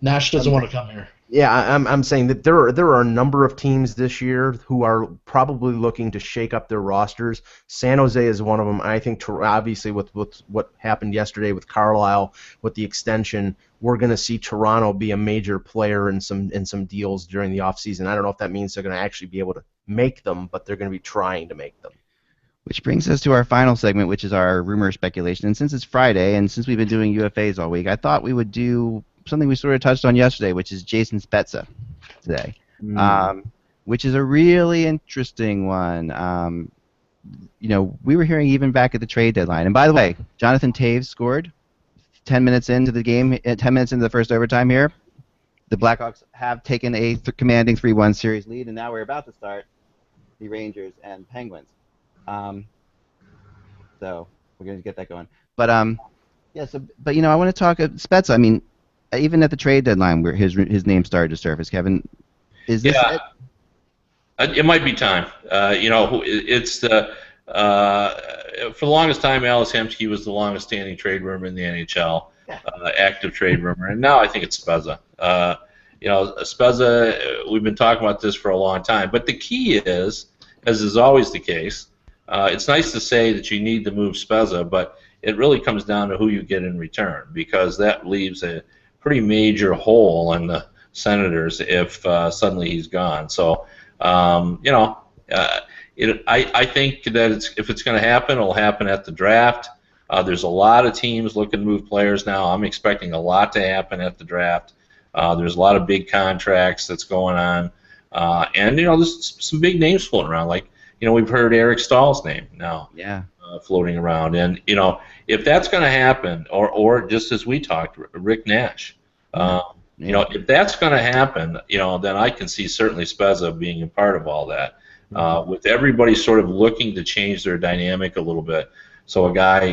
[SPEAKER 4] Nash doesn't want to come here.
[SPEAKER 2] Yeah, I'm saying that there are a number of teams this year who are probably looking to shake up their rosters. San Jose is one of them. I think, obviously, with what happened yesterday with Carlisle, with the extension, we're going to see Toronto be a major player in some deals during the offseason. I don't know if that means they're going to actually be able to make them, but they're going to be trying to make them.
[SPEAKER 1] Which brings us to our final segment, which is our rumor speculation. And since it's Friday, and since we've been doing UFAs all week, I thought we would do something we sort of touched on yesterday, which is Jason Spezza today. which is a really interesting one. We were hearing even back at the trade deadline. And by the way, Jonathan Taves scored 10 minutes into the game, 10 minutes into the first overtime here. The Blackhawks have taken a commanding 3-1 series lead, and now we're about to start the Rangers and Penguins. So we're going to get that going. But I want to talk Spezza. I mean, even at the trade deadline, where his name started to surface. Kevin, is this it?
[SPEAKER 3] It might be time. It's the for the longest time, Alex Hemsky was the longest-standing trade rumor in the NHL, active trade rumor, and now I think it's Spezza. Spezza, we've been talking about this for a long time, but the key is, as is always the case, it's nice to say that you need to move Spezza, but it really comes down to who you get in return, because that leaves a pretty major hole in the Senators if suddenly he's gone. So, I think that if it's going to happen, it'll happen at the draft. There's a lot of teams looking to move players now. I'm expecting a lot to happen at the draft. There's a lot of big contracts that's going on, and there's some big names floating around. Like we've heard Eric Stahl's name now, floating around, and if that's going to happen, or just as we talked, Rick Nash. If that's going to happen, then I can see certainly Spezza being a part of all that. With everybody sort of looking to change their dynamic a little bit. So a guy,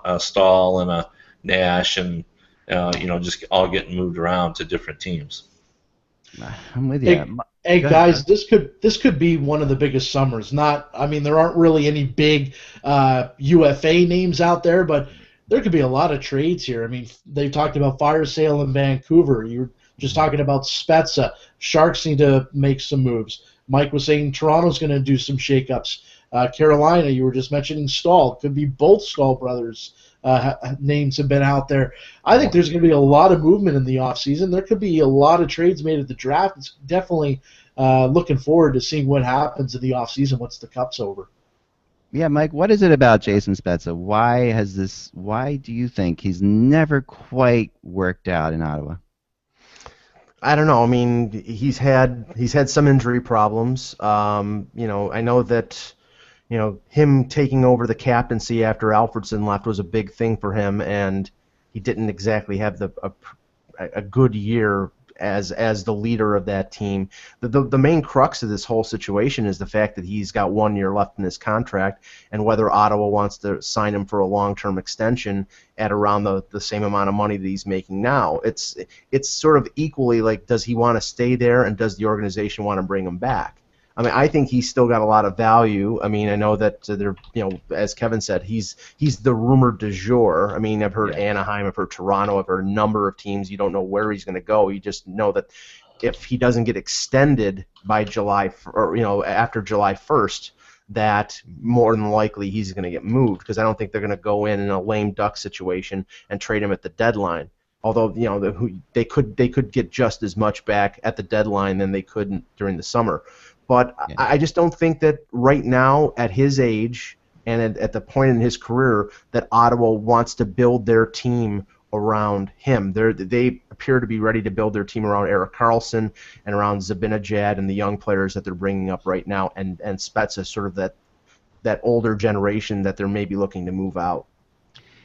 [SPEAKER 3] a Stahl and a Nash, and just all getting moved around to different teams.
[SPEAKER 1] I'm with you.
[SPEAKER 4] Hey guys, this could be one of the biggest summers. There aren't really any big UFA names out there, but there could be a lot of trades here. I mean, they talked about fire sale in Vancouver. You're just talking about Spezza. Sharks need to make some moves. Mike was saying Toronto's going to do some shakeups. Carolina, you were just mentioning Stahl. Could be both Stahl brothers. Names have been out there. I think there's going to be a lot of movement in the offseason. There could be a lot of trades made at the draft. It's definitely looking forward to seeing what happens in the offseason once the cup's over.
[SPEAKER 1] Yeah, Mike, what is it about Jason Spezza? Why do you think he's never quite worked out in Ottawa?
[SPEAKER 2] I don't know. I mean, he's had some injury problems. I know that him taking over the captaincy after Alfredsson left was a big thing for him, and he didn't exactly have a good year as the leader of that team. The main crux of this whole situation is the fact that he's got 1 year left in his contract, and whether Ottawa wants to sign him for a long-term extension at around the same amount of money that he's making now. It's sort of equally like, does he want to stay there, and does the organization want to bring him back? I mean, I think he's still got a lot of value. I mean, I know that as Kevin said, he's the rumor du jour. I mean, I've heard Anaheim, I've heard Toronto, I've heard a number of teams. You don't know where he's going to go. You just know that if he doesn't get extended by July, or after July 1st, that more than likely he's going to get moved, because I don't think they're going to go in a lame duck situation and trade him at the deadline. Although they could get just as much back at the deadline than they could during the summer. But I just don't think that right now, at his age and at the point in his career, that Ottawa wants to build their team around him. They appear to be ready to build their team around Erik Karlsson and around Zibanejad and the young players that they're bringing up right now, and Spezza, sort of that older generation that they're maybe looking to move out.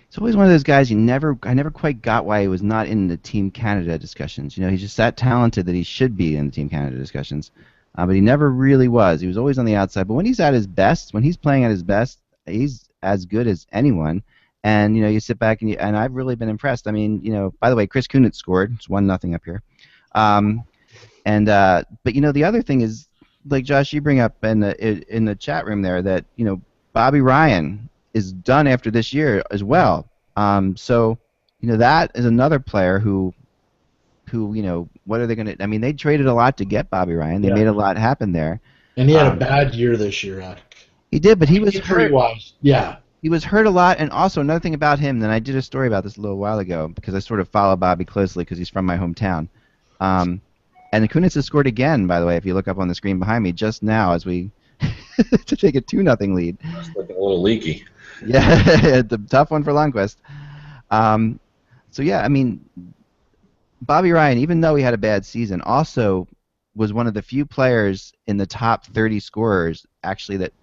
[SPEAKER 1] It's always one of those guys I never quite got why he was not in the Team Canada discussions. He's just that talented that he should be in the Team Canada discussions. But he never really was. He was always on the outside. But when he's at his best, when he's playing at his best, he's as good as anyone. And you sit back and I've really been impressed. I mean, by the way, Chris Kunitz scored. It's 1-0 up here. But the other thing is, like Josh, you bring up in the chat room there that Bobby Ryan is done after this year as well. So that is another player who what are they going to? I mean, they traded a lot to get Bobby Ryan. They made a lot happen there.
[SPEAKER 4] And he had a bad year this year.
[SPEAKER 1] He did, but he was hurt.
[SPEAKER 4] Yeah.
[SPEAKER 1] He was hurt a lot, and also another thing about him, and I did a story about this a little while ago, because I sort of follow Bobby closely because he's from my hometown. And Kunitz has scored again, by the way, if you look up on the screen behind me, just now as we to take a 2-0 lead.
[SPEAKER 3] It's looking a little leaky.
[SPEAKER 1] Yeah, the tough one for Lundqvist. So, yeah, I mean, Bobby Ryan, even though he had a bad season, also was one of the few players in the top 30 scorers actually that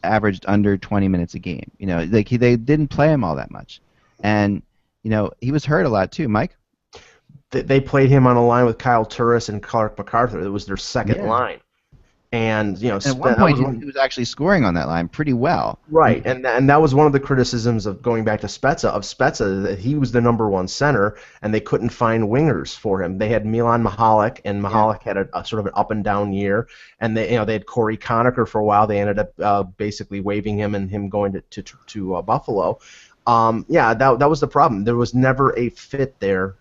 [SPEAKER 1] averaged under 20 minutes a game. Like they didn't play him all that much, and he was hurt a lot too. Mike.
[SPEAKER 2] They played him on a line with Kyle Turris and Clark MacArthur. It was their second line. And
[SPEAKER 1] at one point he was actually scoring on that line pretty well.
[SPEAKER 2] Right, and that was one of the criticisms of going back to Spezza, that he was the number one center, and they couldn't find wingers for him. They had Milan Mihalik, and Mihalik had a sort of an up and down year, and they had Corey Conacher for a while. They ended up basically waiving him and him going to Buffalo. That was the problem. There was never a fit there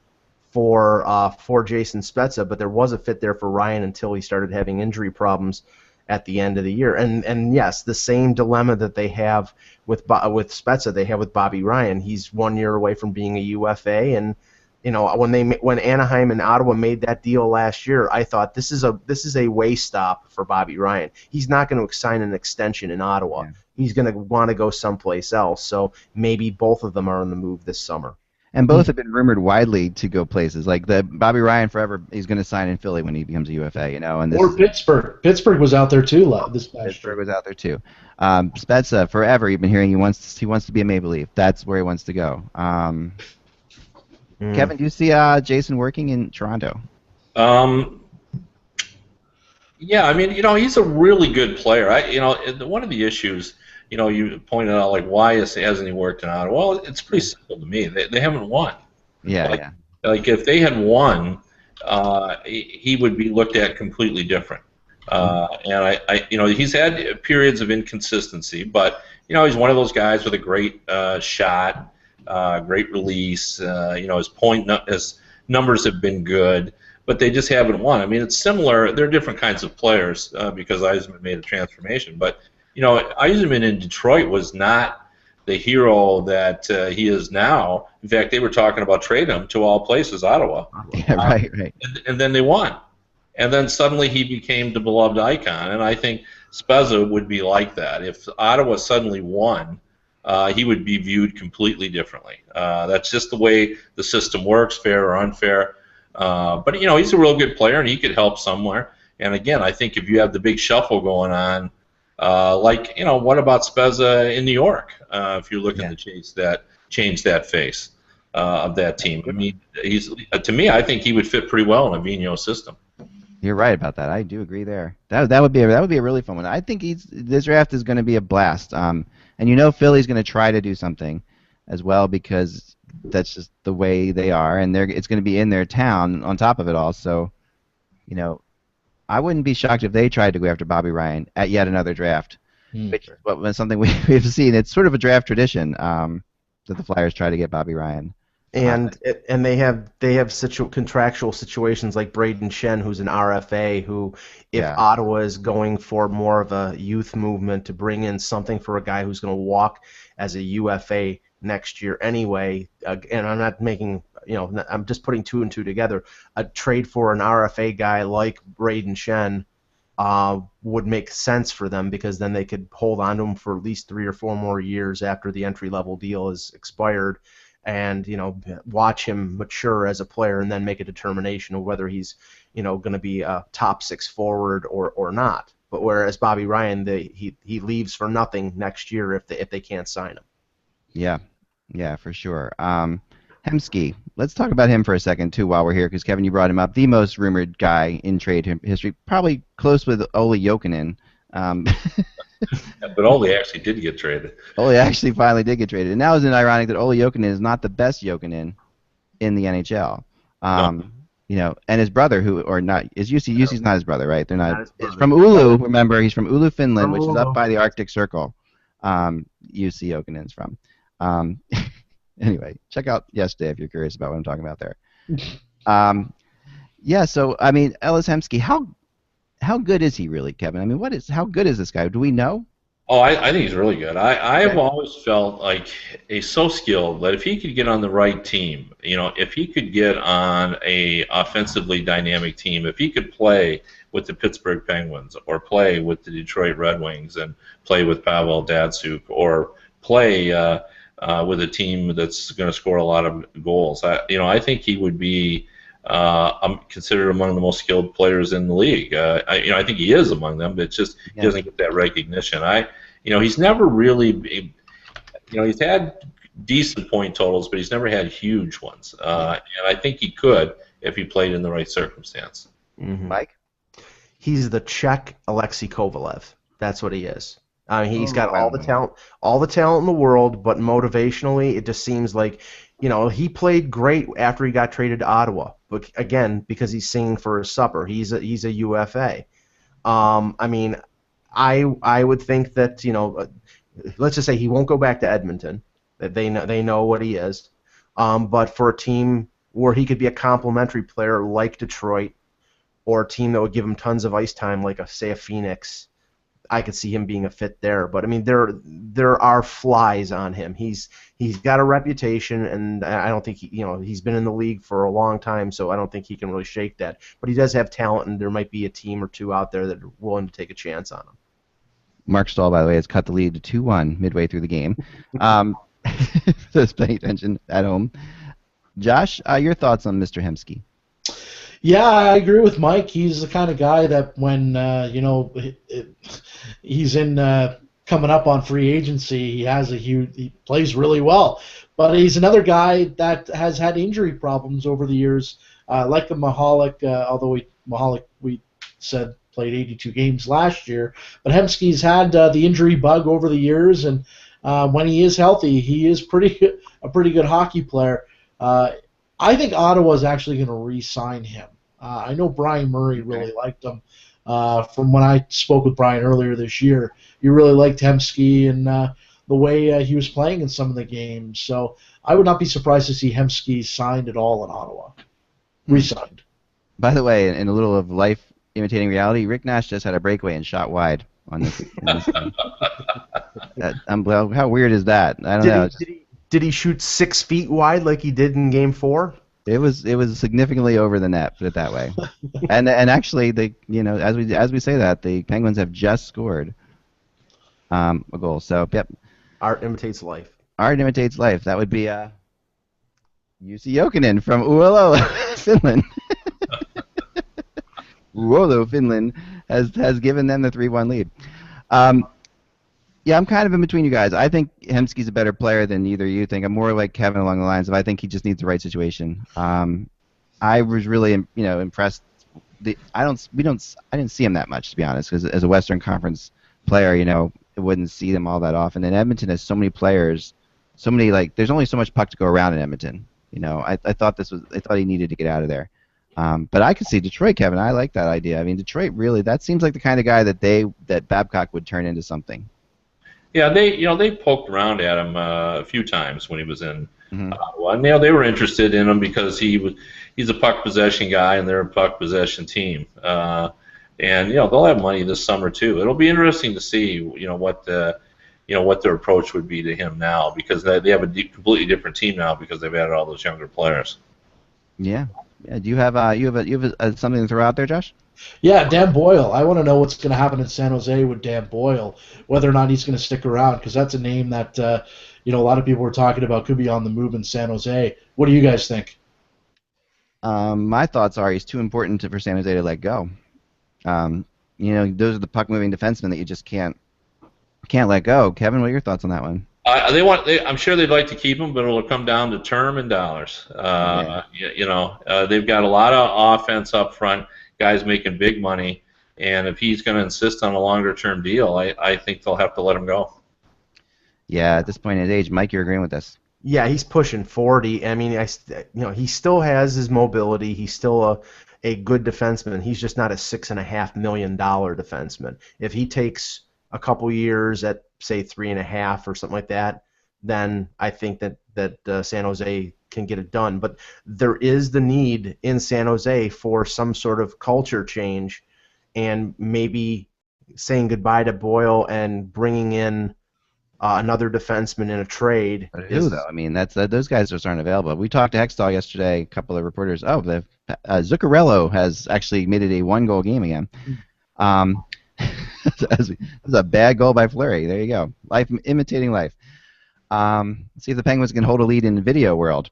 [SPEAKER 2] for Jason Spezza, but there was a fit there for Ryan until he started having injury problems at the end of the year. And yes, the same dilemma that they have with Spezza, they have with Bobby Ryan. He's 1 year away from being a UFA, and when Anaheim and Ottawa made that deal last year, I thought this is a way stop for Bobby Ryan. He's not going to sign an extension in Ottawa. Yeah. He's going to want to go someplace else. So maybe both of them are on the move this summer.
[SPEAKER 1] And both have been rumored widely to go places. Like the Bobby Ryan forever, he's going to sign in Philly when he becomes a UFA,
[SPEAKER 4] or Pittsburgh. Pittsburgh was out there too this past year.
[SPEAKER 1] Pittsburgh was out there too. Spezza, forever, you've been hearing he wants to be a Maple Leaf. That's where he wants to go. Kevin, do you see Jason working in Toronto?
[SPEAKER 3] Yeah, I mean, he's a really good player. One of the issues, you pointed out, like, why hasn't he worked in Ottawa? Well, it's pretty simple to me. They haven't won.
[SPEAKER 1] Yeah,
[SPEAKER 3] Like if they had won, he would be looked at completely different. And he's had periods of inconsistency, but he's one of those guys with a great shot, great release. His numbers have been good, but they just haven't won. I mean, it's similar. They're different kinds of players because Yzerman made a transformation, but. Yzerman in Detroit was not the hero that he is now. In fact, they were talking about trading him to all places, Ottawa.
[SPEAKER 1] Yeah, right.
[SPEAKER 3] And then they won. And then suddenly he became the beloved icon. And I think Spezza would be like that. If Ottawa suddenly won, he would be viewed completely differently. That's just the way the system works, fair or unfair. But, he's a real good player, and he could help somewhere. And, again, I think if you have the big shuffle going on, what about Spezza in New York? If you're looking to change that face of that team, I mean, to me, I think he would fit pretty well in a Vigneault system.
[SPEAKER 1] You're right about that. I do agree there. That would be a really fun one. I think this draft is going to be a blast. And Philly's going to try to do something as well because that's just the way they are, and it's going to be in their town on top of it all. So, I wouldn't be shocked if they tried to go after Bobby Ryan at yet another draft, which is something we've seen. It's sort of a draft tradition that the Flyers try to get Bobby Ryan.
[SPEAKER 2] And they have contractual situations like Braden Shen, who's an RFA, who if Ottawa is going for more of a youth movement to bring in something for a guy who's going to walk as a UFA next year anyway, and I'm not making I'm just putting two and two together. A trade for an RFA guy like Braden Shen would make sense for them because then they could hold on to him for at least 3 or 4 more years after the entry-level deal is expired and, watch him mature as a player and then make a determination of whether he's, going to be a top 6 forward or not. But whereas Bobby Ryan, he leaves for nothing next year if they can't sign him.
[SPEAKER 1] Yeah, for sure. Hemsky, let's talk about him for a second, too, while we're here, because, Kevin, you brought him up. The most rumored guy in trade history, probably close with Olli Jokinen.
[SPEAKER 3] But Olli actually did get traded.
[SPEAKER 1] Olli actually finally did get traded. And now isn't it ironic that Olli Jokinen is not the best Jokinen in the NHL? And his brother, is UC's not his brother, right? They're not. He's from Oulu, remember. He's from Oulu, Finland, which is up by the Arctic Circle. UC Jokinen's from. Anyway, check out yesterday if you're curious about what I'm talking about there. So I mean, Ellis Hemsky, how good is he really, Kevin? I mean, how good is this guy? Do we know?
[SPEAKER 3] Oh, I think he's really good. I have always felt like he's so skilled that if he could get on the right team, if he could get on a offensively dynamic team, if he could play with the Pittsburgh Penguins or play with the Detroit Red Wings and play with Pavel Datsyuk or play with a team that's going to score a lot of goals. I think he would be I'm considered among the most skilled players in the league. I think he is among them, but it's just he doesn't get that recognition. He's never really, he's had decent point totals, but he's never had huge ones. And I think he could if he played in the right circumstance.
[SPEAKER 2] Mm-hmm.
[SPEAKER 1] Mike?
[SPEAKER 2] He's the Czech Alexei Kovalev. That's what he is. He's got all the talent in the world, but motivationally, it just seems like, he played great after he got traded to Ottawa. But again, because he's singing for his supper, he's a UFA. I would think that let's just say he won't go back to Edmonton. That they know what he is. But for a team where he could be a complementary player like Detroit, or a team that would give him tons of ice time, like a Phoenix, I could see him being a fit there. But there are flies on him. He's got a reputation, and I don't think he's been in the league for a long time, so I don't think he can really shake that. But he does have talent, and there might be a team or two out there that are willing to take a chance on him.
[SPEAKER 1] Mark Stahl, by the way, has cut the lead to 2-1 midway through the game. Just paying attention at home. Josh, your thoughts on Mr. Hemsky?
[SPEAKER 4] Yeah, I agree with Mike. He's the kind of guy that when he's in coming up on free agency, he plays really well. But he's another guy that has had injury problems over the years, like a Mahalik. Although Mahalik we said played 82 games last year, but Hemsky's had the injury bug over the years, and when he is healthy, he is a pretty good hockey player. I think Ottawa's actually going to re-sign him. I know Brian Murray really liked him. From when I spoke with Brian earlier this year, he really liked Hemsky and the way he was playing in some of the games. So I would not be surprised to see Hemsky signed at all in Ottawa. Re-signed.
[SPEAKER 1] By the way, in a little of life imitating reality, Rick Nash just had a breakaway and shot wide on this. How weird is that? I don't know.
[SPEAKER 2] Did he shoot 6 feet wide like he did in Game 4?
[SPEAKER 1] It was significantly over the net, put it that way. and actually, as we say that, the Penguins have just scored a goal. So yep.
[SPEAKER 2] Art imitates life.
[SPEAKER 1] Art imitates life. That would be Jussi Jokinen from Uolo, Finland. Uolo, Finland has given them the 3-1 lead. Yeah, I'm kind of in between you guys. I think Hemsky's a better player than either of you think. I'm more like Kevin along the lines of I think he just needs the right situation. I was really impressed. I didn't see him that much, to be honest, because as a Western Conference player, I wouldn't see them all that often. And Edmonton has so many players, there's only so much puck to go around in Edmonton. I thought he needed to get out of there. But I could see Detroit, Kevin. I like that idea. I mean, Detroit really, that seems like the kind of guy that Babcock would turn into something.
[SPEAKER 3] Yeah, they poked around at him a few times when he was in Ottawa, and they were interested in him because he's a puck possession guy, and they're a puck possession team. And they'll have money this summer too. It'll be interesting to see what their approach would be to him now, because they have a completely different team now because they've added all those younger players.
[SPEAKER 1] Yeah. Do you have something to throw out there, Josh?
[SPEAKER 4] Yeah, Dan Boyle. I want to know what's going to happen in San Jose with Dan Boyle, whether or not he's going to stick around, because that's a name that a lot of people were talking about could be on the move in San Jose. What do you guys think?
[SPEAKER 1] My thoughts are he's too important for San Jose to let go. Those are the puck-moving defensemen that you just can't let go. Kevin, what are your thoughts on that one?
[SPEAKER 3] I'm sure they'd like to keep him, but it'll come down to term and dollars. They've got a lot of offense up front, guys making big money, and if he's going to insist on a longer-term deal, I think they'll have to let him go.
[SPEAKER 1] Yeah, at this point in his age, Mike, you're agreeing with this.
[SPEAKER 2] Yeah, he's pushing 40. I mean, he still has his mobility. He's still a good defenseman. He's just not a $6.5 million defenseman. If he takes a couple years at, say, 3.5 or something like that, then I think that San Jose can get it done. But there is the need in San Jose for some sort of culture change, and maybe saying goodbye to Boyle and bringing in another defenseman in a trade.
[SPEAKER 1] But who, though? I mean, those guys just aren't available. We talked to Hextall yesterday, a couple of reporters. Zuccarello has actually made it a 1-goal game again. That's a bad goal by Fleury. There you go. Life imitating life. Let's see if the Penguins can hold a lead in the video world.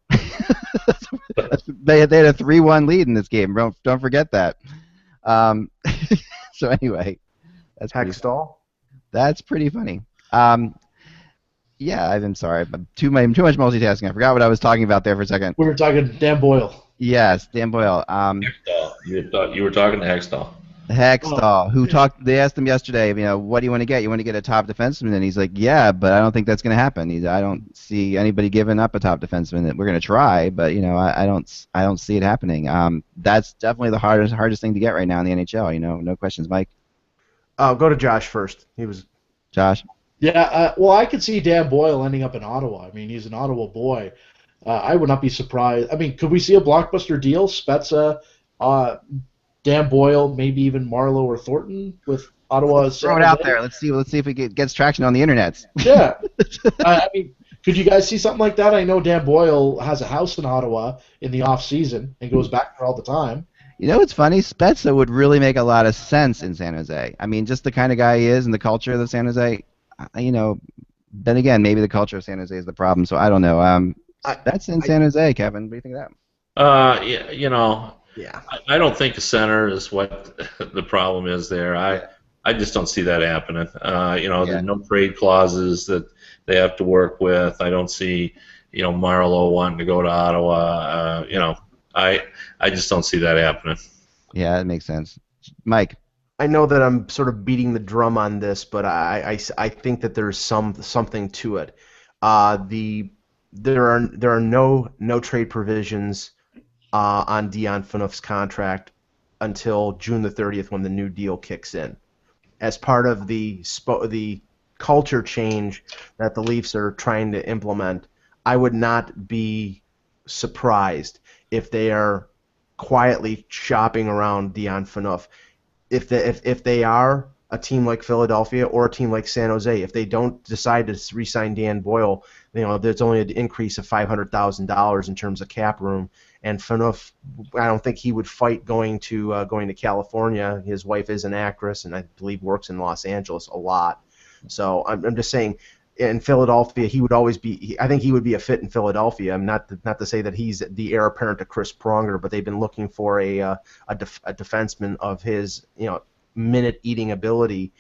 [SPEAKER 1] They had a 3-1 lead in this game. Don't forget that. Um, so anyway, that's pretty,
[SPEAKER 2] Hextall.
[SPEAKER 1] that's pretty funny. Yeah, I'm sorry. Too much multitasking. I forgot what I was talking about there for a second.
[SPEAKER 4] We were talking Dan Boyle.
[SPEAKER 1] Yes, Dan Boyle.
[SPEAKER 3] Hextall. You were talking to Hextall.
[SPEAKER 1] Hextall, who talked. They asked him yesterday, what do you want to get? You want to get a top defenseman? And he's like, yeah, but I don't think that's going to happen. I don't see anybody giving up a top defenseman. That we're going to try, but I don't see it happening. That's definitely the hardest thing to get right now in the NHL. No questions, Mike.
[SPEAKER 2] Go to Josh first. He was
[SPEAKER 1] Josh.
[SPEAKER 4] Yeah, well, I could see Dan Boyle ending up in Ottawa. I mean, he's an Ottawa boy. I would not be surprised. I mean, could we see a blockbuster deal? Spezza, Dan Boyle, maybe even Marlowe or Thornton with Ottawa.
[SPEAKER 1] Throw it out there. Let's see if it gets traction on the internet.
[SPEAKER 4] Yeah. I mean, could you guys see something like that? I know Dan Boyle has a house in Ottawa in the off season and goes back there all the time.
[SPEAKER 1] What's funny? Spezza would really make a lot of sense in San Jose. I mean, just the kind of guy he is and the culture of the San Jose. Then again, maybe the culture of San Jose is the problem. So I don't know. That's in San Jose, Kevin. What do you think of that?
[SPEAKER 2] Yeah.
[SPEAKER 3] I don't think a center is what the problem is there. I just don't see that happening. There's no trade clauses that they have to work with. I don't see, Marlowe wanting to go to Ottawa. I just don't see that happening.
[SPEAKER 1] Yeah, that makes sense. Mike.
[SPEAKER 2] I know that I'm sort of beating the drum on this, but I think that there's something to it. There are no trade provisions on Dion Phaneuf's contract until June the 30th when the new deal kicks in. As part of the culture change that the Leafs are trying to implement, I would not be surprised if they are quietly shopping around Dion Phaneuf. If they are a team like Philadelphia or a team like San Jose, if they don't decide to re-sign Dan Boyle, there's only an increase of $500,000 in terms of cap room. And Phaneuf, I don't think he would fight going to California. His wife is an actress, and I believe works in Los Angeles a lot. So I'm just saying, in Philadelphia, he would always be. I think he would be a fit in Philadelphia. I'm not to say that he's the heir apparent to Chris Pronger, but they've been looking for a defenseman of his minute eating ability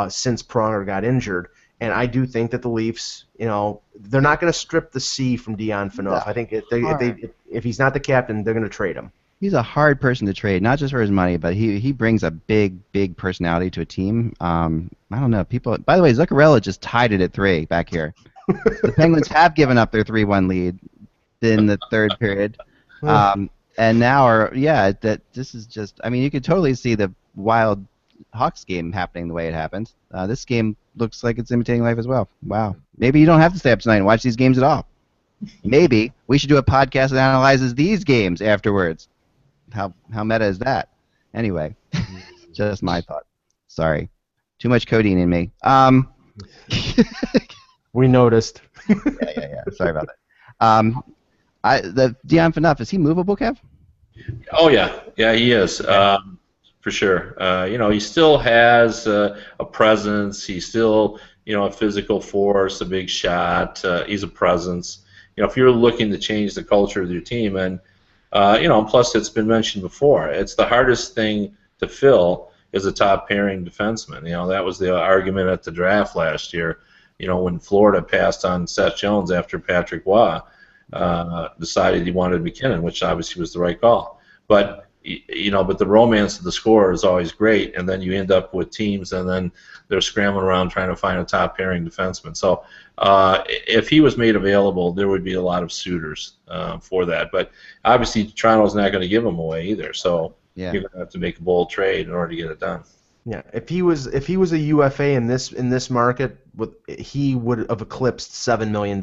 [SPEAKER 2] since Pronger got injured. And I do think that the Leafs, they're not going to strip the C from Dion Phaneuf. No. I think if he's not the captain, they're going to trade him.
[SPEAKER 1] He's a hard person to trade, not just for his money, but he brings a big personality to a team. I don't know. People. By the way, Zuccarello just tied it at 3 back here. The Penguins have given up their 3-1 lead in the third period, and now this is just. I mean, you could totally see the Wild Hawks game happening the way it happened. This game looks like it's imitating life as well. Wow. Maybe you don't have to stay up tonight and watch these games at all. Maybe we should do a podcast that analyzes these games afterwards. How meta is that? Anyway, just my thought. Sorry. Too much codeine in me.
[SPEAKER 2] We noticed.
[SPEAKER 1] Yeah. Sorry about that. The Dion Phaneuf, is he movable, Kev?
[SPEAKER 3] Oh, yeah. Yeah, he is. For sure. He still has a presence. He's still, a physical force, a big shot. He's a presence. If you're looking to change the culture of your team, and plus it's been mentioned before, it's the hardest thing to fill is a top pairing defenseman. That was the argument at the draft last year. When Florida passed on Seth Jones after Patrick Waugh decided he wanted McKinnon, which obviously was the right call. But but the romance of the score is always great, and then you end up with teams, and then they're scrambling around trying to find a top pairing defenseman. So if he was made available, there would be a lot of suitors for that. But obviously, Toronto's not going to give him away either. So you're going to have to make a bold trade in order to get it done.
[SPEAKER 2] Yeah, if he was a UFA in this market, he would have eclipsed $7 million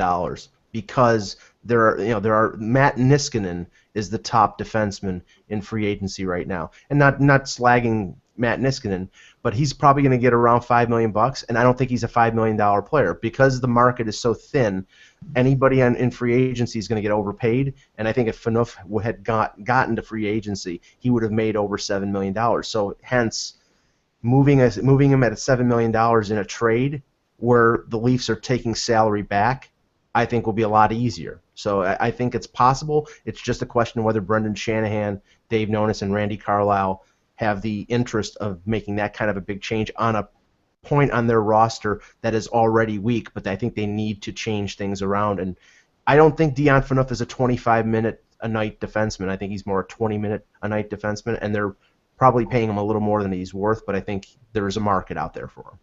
[SPEAKER 2] because there are Matt Niskanen is the top defenseman in free agency right now, and not slagging Matt Niskanen, but he's probably going to get around $5 million, and I don't think he's a $5 million player because the market is so thin. Anybody in free agency is going to get overpaid, and I think if Phaneuf had gotten to free agency, he would have made over $7 million. So hence, moving him at $7 million in a trade where the Leafs are taking salary back I think will be a lot easier. So I think it's possible. It's just a question of whether Brendan Shanahan, Dave Nonis, and Randy Carlisle have the interest of making that kind of a big change on a point on their roster that is already weak, but I think they need to change things around. And I don't think Dion Phaneuf is a 25-minute-a-night defenseman. I think he's more a 20-minute-a-night defenseman, and they're probably paying him a little more than he's worth, but I think there is a market out there for him.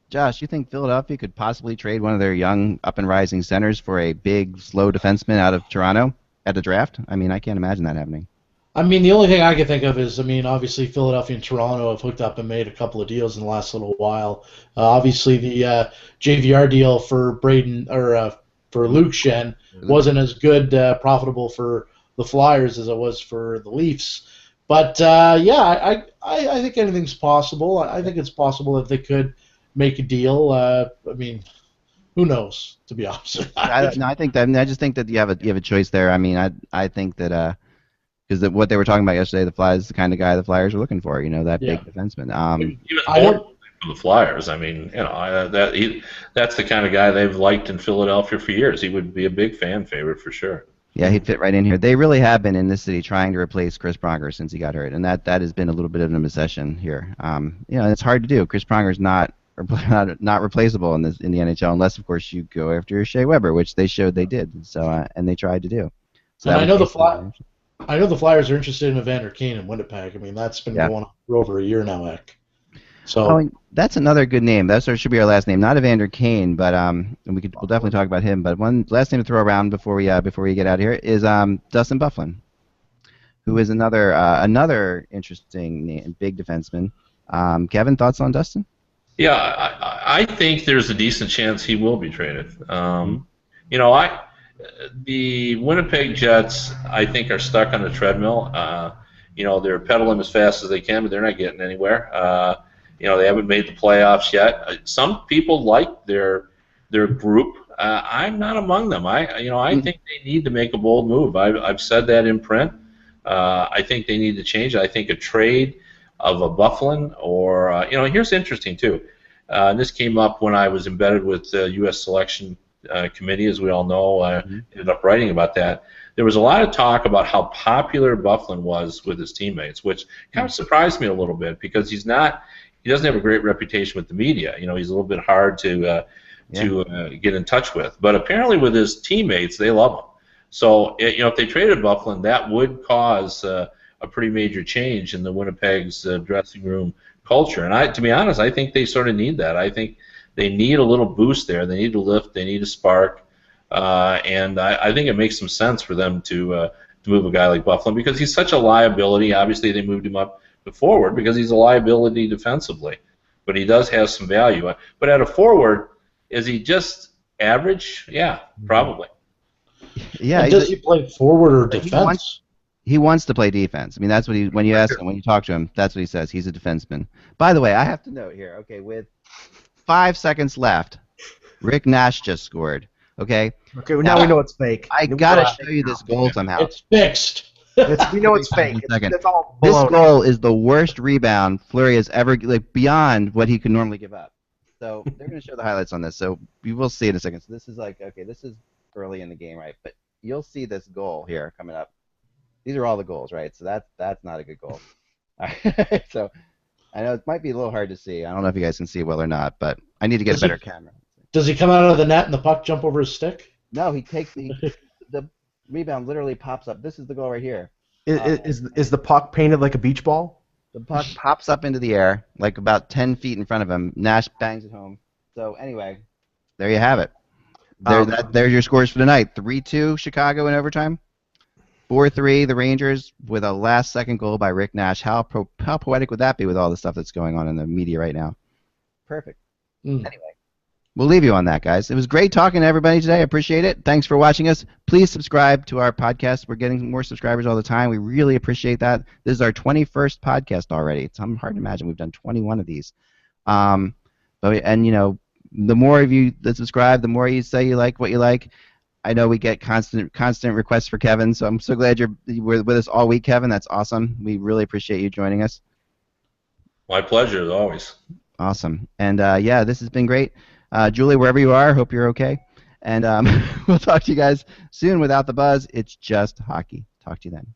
[SPEAKER 1] Josh, you think Philadelphia could possibly trade one of their young up-and-rising centers for a big, slow defenseman out of Toronto at the draft? I mean, I can't imagine that happening.
[SPEAKER 4] I mean, the only thing I can think of is, I mean, obviously Philadelphia and Toronto have hooked up and made a couple of deals in the last little while. Obviously, the JVR deal for for Luke Shen wasn't as good, profitable for the Flyers as it was for the Leafs. But yeah, I think anything's possible. I think it's possible that they could make a deal. I mean, who knows? To be honest,
[SPEAKER 1] I just think that you have a choice there. I mean, I think that because what they were talking about yesterday, the Flyers, the kind of guy the Flyers are looking for. You know, that big defenseman.
[SPEAKER 3] Even more for the Flyers. I mean, you know, that's the kind of guy they've liked in Philadelphia for years. He would be a big fan favorite for sure.
[SPEAKER 1] Yeah, he'd fit right in here. They really have been in this city trying to replace Chris Pronger since he got hurt, and that has been a little bit of an obsession here. You know, it's hard to do. Chris Pronger's not replaceable in the NHL unless, of course, you go after Shea Weber, which they showed they did. So and they tried to do. So
[SPEAKER 4] and I know the Flyers are interested in Evander Kane in Winnipeg. I mean, that's been going on for over a year now, Eck. So
[SPEAKER 1] that's another good name. That should be our last name, not Evander Kane, but and we'll definitely talk about him. But one last name to throw around before we get out of here is Dustin Byfuglien, who is another interesting name, big defenseman. Kevin, thoughts on Dustin?
[SPEAKER 3] Yeah, I think there's a decent chance he will be traded. You know, the Winnipeg Jets, I think, are stuck on the treadmill. You know, they're pedaling as fast as they can, but they're not getting anywhere. You know, they haven't made the playoffs yet. Some people like their group. I'm not among them. I think they need to make a bold move. I've said that in print. I think they need to change it. I think a trade of a Byfuglien or here's interesting too. And this came up when I was embedded with the U.S. Selection Committee, as we all know. Ended up writing about that. There was a lot of talk about how popular Byfuglien was with his teammates, which kind of surprised me a little bit because he doesn't have a great reputation with the media. You know, he's a little bit hard to get in touch with. But apparently with his teammates, they love him. So, if they traded Byfuglien, that would cause a pretty major change in the Winnipeg's dressing room culture. And to be honest, I think they sort of need that. I think they need a little boost there. They need a lift. They need a spark. And I think it makes some sense for them to move a guy like Byfuglien because he's such a liability. Obviously, they moved him up to forward because he's a liability defensively. But he does have some value. But at a forward, is he just average? Yeah, probably.
[SPEAKER 4] Yeah. And does he play forward or defense?
[SPEAKER 1] He wants to play defense. I mean, that's what when you ask him, when you talk to him, that's what he says. He's a defenseman. By the way, I have to note here, okay, with 5 seconds left, Rick Nash just scored. Okay.
[SPEAKER 2] Okay. Well, now we know it's fake.
[SPEAKER 1] I gotta show you this goal somehow.
[SPEAKER 4] It's fixed.
[SPEAKER 2] We know it's fake. It's all
[SPEAKER 1] this goal is the worst rebound Fleury has ever, beyond what he could normally give up. So they're going to show the highlights on this. So we will see in a second. So this is this is early in the game, right? But you'll see this goal here coming up. These are all the goals, right? So that's not a good goal. All right. So I know it might be a little hard to see. I don't know if you guys can see it well or not, but I need to get a better camera.
[SPEAKER 4] Does he come out of the net and the puck jump over his stick?
[SPEAKER 1] No, he takes the rebound literally pops up. This is the goal right here.
[SPEAKER 2] Is the puck painted like a beach ball?
[SPEAKER 1] The puck pops up into the air, like about 10 feet in front of him. Nash bangs it home. So anyway, there you have it. There's your scores for tonight. 3-2 Chicago in overtime. 4-3 the Rangers with a last-second goal by Rick Nash. How poetic would that be with all the stuff that's going on in the media right now? Perfect. Anyway. We'll leave you on that, guys. It was great talking to everybody today. I appreciate it. Thanks for watching us. Please subscribe to our podcast. We're getting more subscribers all the time. We really appreciate that. This is our 21st podcast already. It's hard to imagine we've done 21 of these. The more of you that subscribe, the more you say you like what you like. I know we get constant requests for Kevin, so I'm so glad you were with us all week, Kevin. That's awesome. We really appreciate you joining us.
[SPEAKER 3] My pleasure, as always.
[SPEAKER 1] Awesome. And, this has been great. Julie, wherever you are, hope you're okay. And we'll talk to you guys soon. Without the buzz, it's just hockey. Talk to you then.